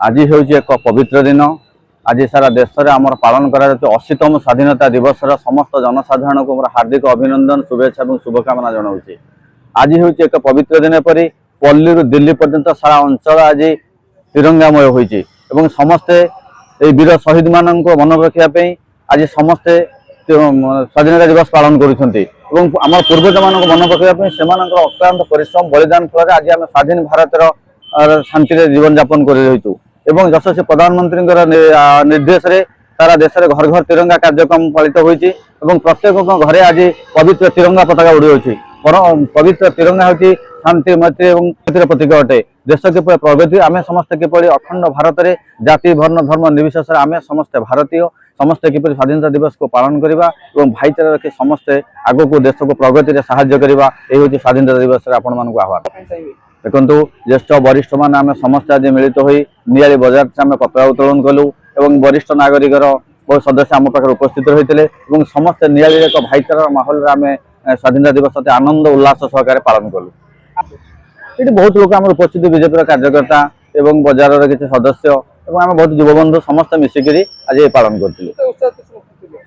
आज हूँ एक पवित्र दिन। आज सारा देश में आम पालन कर 80तम स्वाधीनता दिवस समस्त जनसाधारण को मोर हार्दिक अभिनंदन शुभेच्छा और शुभकामना जनाऊँ। आज हूँ एक पवित्र दिन परी पल्ली दिल्ली पर्यंत सारा अंचल आज तिरंगामय होती समस्ते वीर शहीद मान मन रखापी आज समस्ते स्वाधीनता दिवस पालन करुँच। पूर्वज मान मन रखापी से अक्लांत परिश्रम बलिदान फल आज आम स्वाधीन भारतर शांति जीवन यापन कर यशस्वी प्रधानमंत्री निर्देश रे सारा देश में घर घर तिरंगा कार्यक्रम पालित होती प्रत्येक घरे आज पवित्र तिरंगा पताका उड़ी। पवित्र तिरंगा हूँ शांति मैत्री और प्रतीक अटे। देश किपर प्रगति आम समस्ते किपर अखंड भारत में जाति वर्ण धर्म निर्विशेष आम समस्ते भारतीय समस्ते किपर स्वाधीनता दिवस को पालन करवा और भाईचारा रखी समस्ते आग को देश को प्रगति में साहाय्य करवा यही हूँ स्वाधीनता दिवस आपण मानक आह्वान। देखु ज्येष्ठ वरिष्ठ मान आम समस्त आज मिलित हो नियाली बजार से आम पताका उत्तोलन कलु और वरिष्ठ नागरिक बहुत सदस्य आम पाखे उपस्थित होते समस्त नियाली एक भाईचारा माहौल आम स्वाधीनता दिवस अति आनंद उल्लास सहकार पालन कलु। ये बहुत लोग आम उपस्थित बीजेपी कार्यकर्ता एवं बजार किसी सदस्य और आम बहुत युवबंधु समस्त मिसिक आज पालन करूँ।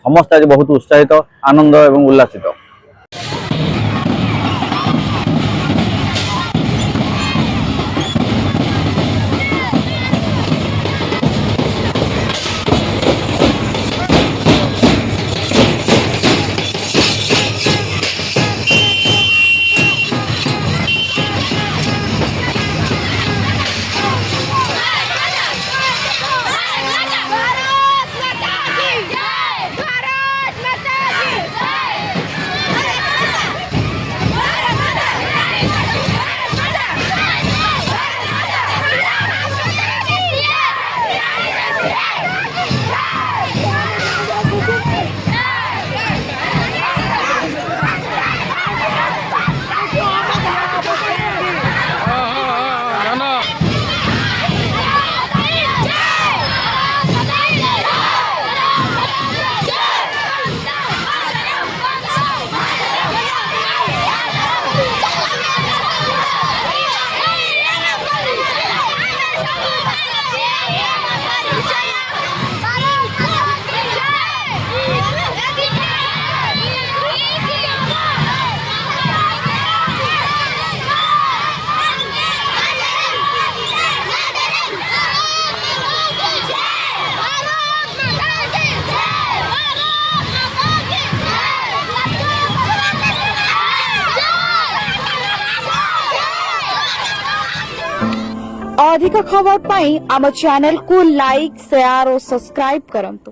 समस्त आज बहुत उत्साहित आनंद और उल्लासित। अधिक खबर पाई आम चैनल को लाइक शेयर और सब्सक्राइब करंतु।